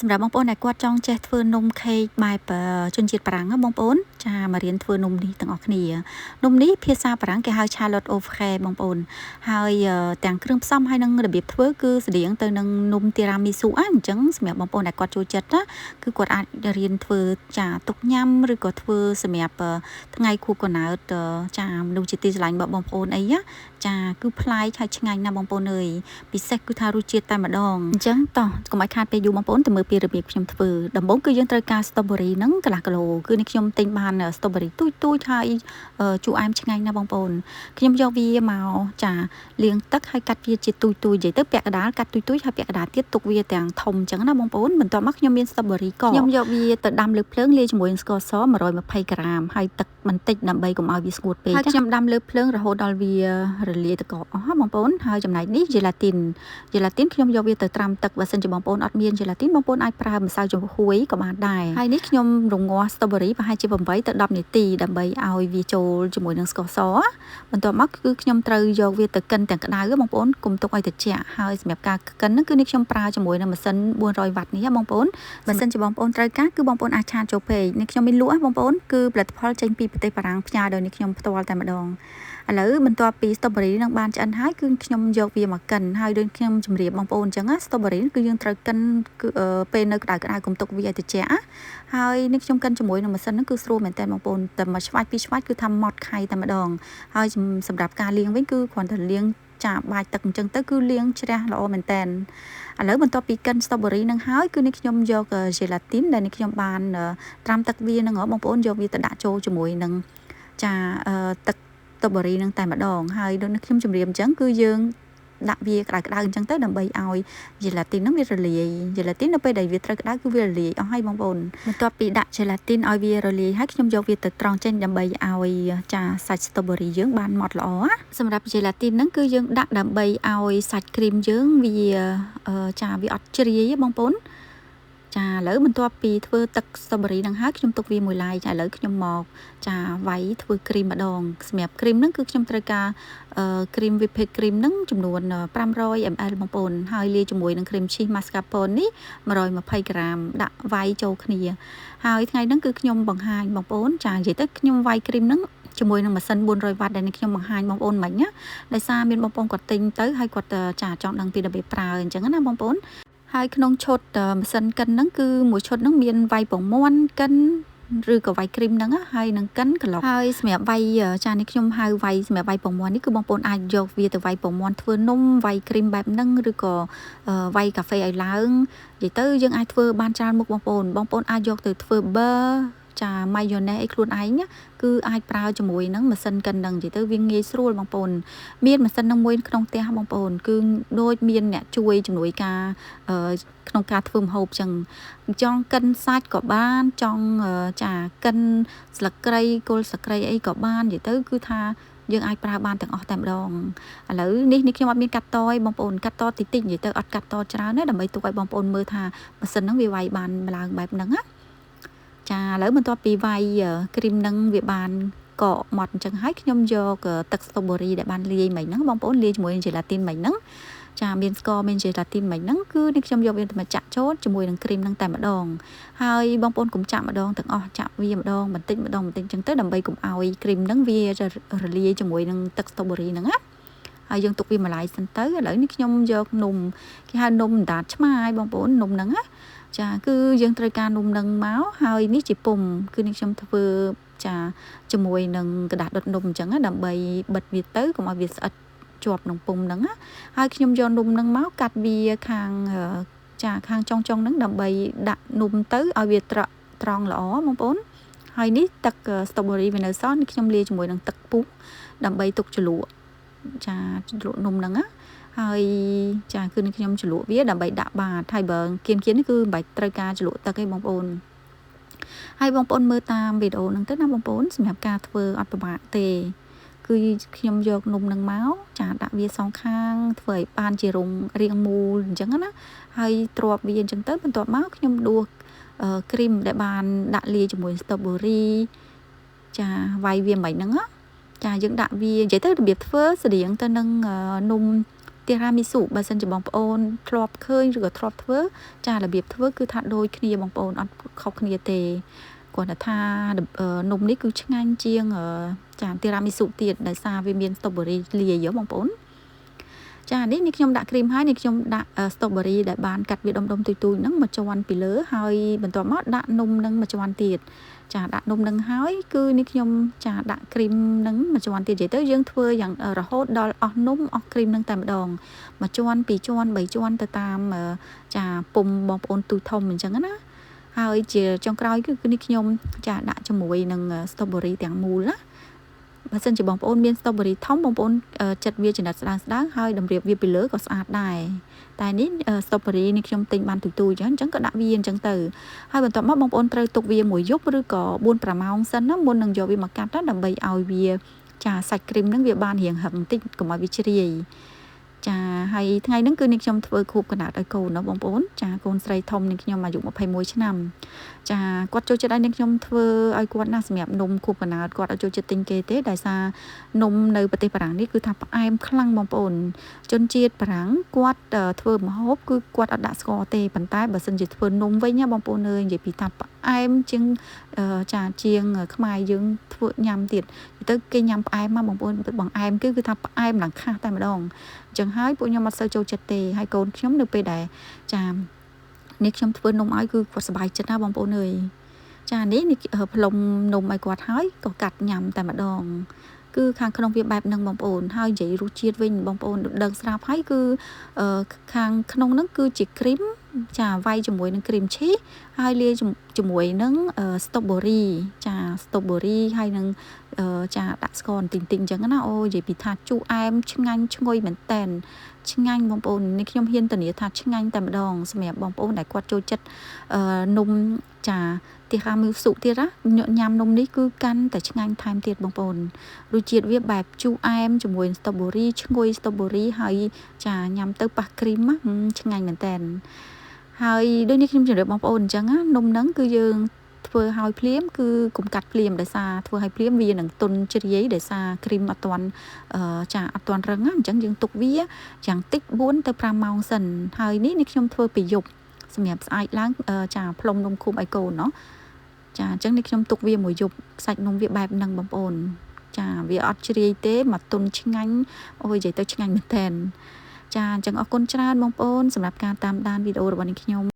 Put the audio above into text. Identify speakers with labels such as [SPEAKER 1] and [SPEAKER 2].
[SPEAKER 1] សម្រាប់បងប្អូនដែលគាត់ចង់ចេះធ្វើនំខេកបែបជនជាតិបារាំងបងប្អូនចាមករៀនធ្វើនំនេះទាំងអស់គ្នានំនេះភាសាបារាំងគេហៅ Charlotte au frais បងប្អូនហើយទាំងគ្រឿងផ្សំហើយនឹងរបៀបធ្វើគឺស្តៀងទៅនឹងនំទីរ៉ាមីស៊ូអញ្ចឹងសម្រាប់បងប្អូនដែលគាត់ចូលចិត្តណាគឺគាត់អាចរៀនធ្វើចាទុកញ៉ាំឬក៏ធ្វើសម្រាប់ថ្ងៃខួបកំណើតចាមនុស្សជាទីស្រឡាញ់របស់បងប្អូនអីណាចាគឺប្លែកហើយឆ្ងាញ់ណាស់បងប្អូនអើយពិសេសគឺថារសជាតិតែម្ដងអញ្ចឹងតោះកុំឲ្យខាតពេលយូរបងប្អូនទៅមើលពីរបៀបខ្ញុំធ្វើដំបូងគឺយើងត្រូវការ strawberry ហ្នឹងកន្លះគីឡូគឺនេះខ្ញុំទិញបាន strawberry ទូចហើយជូរអែមឆ្ងាញ់ណាស់បងប្អូនខ្ញុំយកវាមកចាលាងទឹកហើយកាត់វាជាទូចនិយាយទៅពាក់កណ្ដាលកាត់ទូចហើយពាក់កណ្ដាលទៀតទុកវាទាំងធំអញ្ចឹងណាបងប្អូនបន្ទាប់មកខ្ញុំមាន strawberry កខ្ញុំយកវាទៅដាំលើភ្លើងលាយជាមួយនឹងស្ករស120ក្រាមហើយទឹកបន្តិចដើម្បីកុំឲ្យវាស្ងួតពេកហើយខ្ញុំដាំលើភ្លើងរហូតដល់វារលាយទឹកកកអស់បងប្អូនហើយចំណែកនេះ gelatin ខ្ញុំយកវាទៅត្រាំទឹកបើសិនជាបងប្អូនអត់មាន gelatin បងប្អូនអាចប្រើម្សៅចំហួយក៏បានដែរហើយនេះខ្ញុំរងាស់ strawberry ប្រហែលជា8ទៅ10នាទីដើម្បីឲ្យវាចូលជាមួយនឹងស្ករសបន្ទាប់មកគឺខ្ញុំត្រូវយកវាទៅកិនទាំងក្តៅបងប្អូនកុំទុកឲ្យត្រជាក់ហើយសម្រាប់ការកិនហ្នឹងគឺនេះខ្ញុំប្រើជាមួយនឹងម៉ាស៊ីន400វ៉ាត់នេះបងប្អូនបើសិនជាបងប្អូនត្រូវការគឺបងប្អូនអាចឆាចូលពេកនេះខ្ញុំមានលក់បងប្អូនគឺផលិតផលចេញពីប្រទេសបារាំងផ្ញើដោយនេះខ្ញុំផ្ទាល់តែម្ដងឥឡូវបន្ទាប់ពី strawberry នឹងបានឆ្អិនហើយគឺខ្ញុំយកវាមកកិនហើយដូចខ្ញុំជម្រាបបងប្អូនអញ្ចឹង strawberry គឺយើងត្រូវកិនគឺពេលនៅក្តៅកុំទុកវាឲ្យត្រជាក់ហើយនេះខ្ញុំកិនជាមួយនឹងម៉ាស៊ីនហ្នឹងគឺស្រួលមែនតើបងប្អូនតែមួយឆ្វាច់ពីរឆ្វាច់គឺថាម៉ត់ខៃតែម្ដងហើយសម្រាប់ការលាងវិញគឺគ្រាន់តែលាងចាបាច់ទឹកអញ្ចឹងទៅគឺលាងជ្រះល្អមែនតើឥឡូវបន្ទាប់ពីកិន strawberry នឹងហើយគឺនេះខ្ញុំយក gelatin ដែលនេះខ្ញុំបានត្រាំទឹកវានឹងបងប្អូនយកវាទៅដាក់ចូលជាមួយនឹងចាទឹកstrawberry នឹងតែម្ដងហើយដូចនេះខ្ញុំជម្រាបអញ្ចឹងគឺយើងដាក់វាក្តៅអញ្ចឹងទៅដើម្បីឲ្យ gelatin ហ្នឹងវារលាយ gelatin នៅពេលដែលវាត្រូវក្តៅគឺវារលាយអស់ហើយបងប្អូនបន្ទាប់ពីដាក់ gelatin ឲ្យវារលាយហើយខ្ញុំយកវាទៅត្រងចេញដើម្បីឲ្យចាសាច់ strawberry យើងបានម៉ត់ល្អសម្រាប់ gelatin ហ្នឹងគឺយើងដាក់ដើម្បីឲ្យសាច់ cream យើងវាចាវាអត់ជ្រាយបងប្អូនចាឥឡូវបន្ទាប់ពីធ្វើទឹក strawberry ហ្នឹងហើយខ្ញុំទុកវាមួយឡែកចាឥឡូវខ្ញុំមកចាវាយធ្វើ cream ម្ដងសម្រាប់ cream ហ្នឹងគឺខ្ញុំត្រូវការcream whipped cream ហ្នឹងចំនួន500 ml បងប្អូនហើយលាយជាមួយនឹង cream cheese mascarpone នេះ120ក្រាមដាក់វាយចូលគ្នាហើយថ្ងៃហ្នឹងគឺខ្ញុំបង្ហាញបងប្អូនចានិយាយទៅខ្ញុំវាយ cream ហ្នឹងជាមួយនឹងម៉ាស៊ីន400វ៉ាត់ដែលនេះខ្ញុំបង្ហាញបងប្អូនមិញណាដោយសារមានបងប្អូនគាត់ទិញទៅហើយគាត់ចាចង់ដឹងពីរបៀបប្រើអញ្ចឹងណាបងប្អូនហើយក្នុងឈុតម៉ាស៊ីនកិនហ្នឹងគឺមួយឈុតហ្នឹងមានវាយពងមាន់កិនឬក៏វាយគ្រីមហ្នឹងហើយនឹងកិនក្លុកហើយសម្រាប់វាយចានេះខ្ញុំហៅវាយសម្រាប់វាយពងមាន់នេះគឺបងប្អូនអាចយកវាទៅវាយពងមាន់ធ្វើនំវាយគ្រីមបែបហ្នឹងឬក៏វាយកាហ្វេឲ្យឡើងនិយាយទៅយើងអាចធ្វើបានច្រើនមុខបងប្អូនអាចយកទៅធ្វើ beurre ចា mayonnaise អីខ្លួនឯងគឺអាចប្រើជាមួយនឹងម៉ាស៊ីនកិនហ្នឹងនិយាយទៅវាងាយស្រួលបងប្អូនមានម៉ាស៊ីនហ្នឹងមួយក្នុងផ្ទះបងប្អូនគឺដូចមានអ្នកជួយជំនួយការក្នុងការធ្វើម្ហូបចឹងចង់កិនសាច់ក៏បានចង់ចាកិនស្លឹកគ្រៃគល់ស្លឹកគ្រៃអីក៏បាននិយាយទៅគឺថាយើងអាចប្រើបានទាំងអស់តែម្ដងឥឡូវនេះខ្ញុំអត់មានកាត់តឲ្យបងប្អូនកាត់តតិចនិយាយទៅអត់កាត់តច្រើនណាដើម្បីទុកឲ្យបងប្អូនមើលថាម៉ាស៊ីនហ្នឹងវាវាយបានឡើងបែបហ្នឹងណាចាឥឡូវបន្ទាប់ពីវាយគ្រីមនឹងវាបានកកម៉ត់អញ្ចឹងហើយខ្ញុំយកទឹក strawberry ដែលបានលាយមិញហ្នឹងបងប្អូនលាយជាមួយនឹង gelatin មិញហ្នឹងចាមានស្ករមាន gelatin មិញហ្នឹងគឺនេះខ្ញុំយកវាទៅមកចាក់ចូលជាមួយនឹងគ្រីមហ្នឹងតែម្ដងហើយបងប្អូនកុំចាក់ម្ដងទាំងអស់ចាក់វាម្ដងបន្តិចអញ្ចឹងទៅដើម្បីកុំឲ្យគ្រីមហ្នឹងវារលាយជាមួយនឹងទឹក strawberry ហ្នឹងណាហើយយើងទុកវាមួយឡែកសិនទៅឥឡូវនេះខ្ញុំយកនំគេហៅនំអណ្ដាតឆ្មាយបងប្អូននំហ្នឹងណាចាគឺយើងត្រូវការនំនឹងមកហើយនេះជាពុំគឺនេះខ្ញុំធ្វើចាជាមួយនឹងกระดาษដុតនំអញ្ចឹងដើម្បីបិទវាទៅកុំឲ្យវាស្អិតជាប់នឹងពុំហ្នឹងហើយខ្ញុំយកនំហ្នឹងមកកាត់វាខាងចាខាងចុងហ្នឹងដើម្បីដាក់នំទៅឲ្យវាត្រង់ល្អបងប្អូនហើយនេះទឹក strawberry វានៅសល់នេះខ្ញុំលាយជាមួយនឹងទឹកពុះដើម្បីទុកជ្រលក់ចាជ្រលក់នំហ្នឹងហើយចាគឺនេះខ្ញុំជ្រលក់វាដើម្បីដាក់បាតហើយបើគៀននេះគឺមិនបាច់ត្រូវការជ្រលក់ទឹកទេបងប្អូនហើយបងប្អូនមើលតាមវីដេអូហ្នឹងទៅណាបងប្អូនសម្រាប់ការធ្វើអត់ពិបាកទេគឺខ្ញុំយកនំហ្នឹងមកចាដាក់វាសងខាងធ្វើឲ្យបានជារាងមូលអញ្ចឹងណាហើយទ្រាប់វាអញ្ចឹងទៅបន្ទាប់មកខ្ញុំដួសគ្រីមដែលបានដាក់លាយជាមួយ strawberry ចាវាយវាមិនហ្នឹងចាយើងដាក់វានិយាយទៅរបៀបធ្វើស្តៀងទៅនឹងនំ ទារ៉ាមីស៊ូបើសិនជាបងប្អូនធ្លាប់ឃើញឬក៏ធ្លាប់ធ្វើចារបៀបធ្វើគឺថាដូចគ្នាបងប្អូនអត់ខុសគ្នាទេគាត់ថានំនេះគឺឆ្ងាញ់ជាងចាទារ៉ាមីស៊ូទៀតដោយសារវាមាន strawberry លាយបងប្អូនចានេះខ្ញុំដាក់គ្រីមហើយនេះខ្ញុំដាក់ strawberry ដែលបានកាត់វាដុំៗទុយៗហ្នឹងមកជាន់ពីលើហើយបន្ទាប់មកដាក់នំនឹងមកជាន់ទៀតចាដាក់នំនឹងហើយគឺនេះខ្ញុំចាដាក់គ្រីមនឹងមកជាន់ទៀតនិយាយទៅយើងធ្វើយ៉ាងរហូតដល់អស់នំអស់គ្រីមនឹងតែម្ដងមកជាន់2ជាន់3ជាន់ទៅតាមចាពុំបងប្អូនទូធំអញ្ចឹងណាហើយជាចុងក្រោយគឺនេះខ្ញុំចាដាក់ជាមួយនឹង strawberry ទាំងមូលណាបើសិនជាបងប្អូនមាន strawberry ធំបងប្អូនចិតវាចំណិតស្ដើងហើយតម្រៀបវាពីលើក៏ស្អាតដែរតែនេះ strawberry នេះខ្ញុំទិញបានទូៗអញ្ចឹងក៏ដាក់វាអញ្ចឹងទៅហើយបន្ទាប់មកបងប្អូនត្រូវទុកវាមួយយប់ឬក៏4-5ម៉ោងសិនណាមុននឹងយកវាមកកាត់ដើម្បីឲ្យវាចាសាច់គ្រីមហ្នឹងវាបានរៀងហឹងបន្តិចកុំឲ្យវាជ្រាយចាហើយថ្ងៃហ្នឹងគឺនេះខ្ញុំធ្វើខួបកណ្ដាលឲ្យកូនណាបងប្អូនចាកូនស្រីធំនេះខ្ញុំអាយុ21ឆ្នាំចាគាត់ចូលចិត្តឲ្យនេះខ្ញុំធ្វើឲ្យគាត់ណាសម្រាប់នំខួបកណ្ដាលគាត់អត់ចូលចិត្តទិញគេទេដោយសារនំនៅប្រទេសបារាំងនេះគឺថាផ្អែមខ្លាំងបងប្អូនជនជាតិបារាំងគាត់ធ្វើម្ហូបគឺគាត់អត់ដាក់ស្ករទេប៉ុន្តែបើសិនជាធ្វើនំវិញណាបងប្អូនអើយនិយាយពីថាផ្អែមជាងចាជាងខ្មែរយើងធ្វើញ៉ាំទៀតទៅគេញ៉ាំផ្អែមមកបងប្អូនបង្អែមគឺថាផ្អែមឡើងខាស់តែម្ដងអញ្ចឹងហើយពួកខ្ញុំអត់សូវចូលចិត្តទេហើយកូនខ្ញុំនៅពេលដែលចានេះខ្ញុំធ្វើនំឲ្យគឺគាត់សប្បាយចិត្តណាបងប្អូនអើយចានេះផ្លុំនំឲ្យគាត់ហើយក៏កាត់ញ៉ាំតែម្ដងគឺខាងក្នុងវាបែបហ្នឹងបងប្អូនហើយនិយាយរសជាតិវិញបងប្អូនដឹងស្រាប់ហើយគឺខាងក្នុងហ្នឹងគឺជាគ្រីមចាវាយជាមួយនឹងគ្រីមឈីសហើយលាយជាមួយនឹង strawberry ចា strawberry ហើយនឹងចាដាក់ស្ករបន្តិចៗអញ្ចឹងណាអូនិយាយពីថាជូរអែមឆ្ងាញ់ឈ្ងុយមែនតែនឆ្ងាញ់បងប្អូននេះខ្ញុំហ៊ានធានាថាឆ្ងាញ់តែម្ដងសម្រាប់បងប្អូនដែលគាត់ចូលចិត្តនំចាទារ៉ាមីស៊ូទៀតណាញ៉ាំនំនេះគឺកាន់តែឆ្ងាញ់ថែមទៀតបងប្អូនរសជាតិវាបែបជូរអែមជាមួយ strawberry ឈ្ងុយ strawberry ហើយចាញ៉ាំទៅប៉ះគ្រីមឆ្ងាញ់មែនតែនហើយដូចនេះខ្ញុំជម្រាបបងប្អូនអញ្ចឹងណានំហ្នឹងគឺយើងធ្វើឲ្យភ្លាមគឺកុំកាត់ភ្លាមដោយសារធ្វើឲ្យភ្លាមវានឹងទុនជ្រាយដោយសារគ្រីមអត់ទាន់ចាអត់ទាន់រឹងអញ្ចឹងយើងទុកវាយ៉ាងតិច4ទៅ5ម៉ោងសិនហើយនេះខ្ញុំធ្វើពីយប់សម្រាប់ស្អែកឡើងចាផ្លុំនំខួបឲ្យកូនเนาะចាអញ្ចឹងនេះខ្ញុំទុកវាមួយយប់សាច់នំវាបែបហ្នឹងបងប្អូនចាវាអត់ជ្រាយទេមកទុនឆ្ងាញ់អូយនិយាយទៅឆ្ងាញ់មែនតើចាអញ្ចឹងអរគុណច្រើនបងប្អូនសម្រាប់ការតាមដានវីដេអូរបស់នេះខ្ញុំ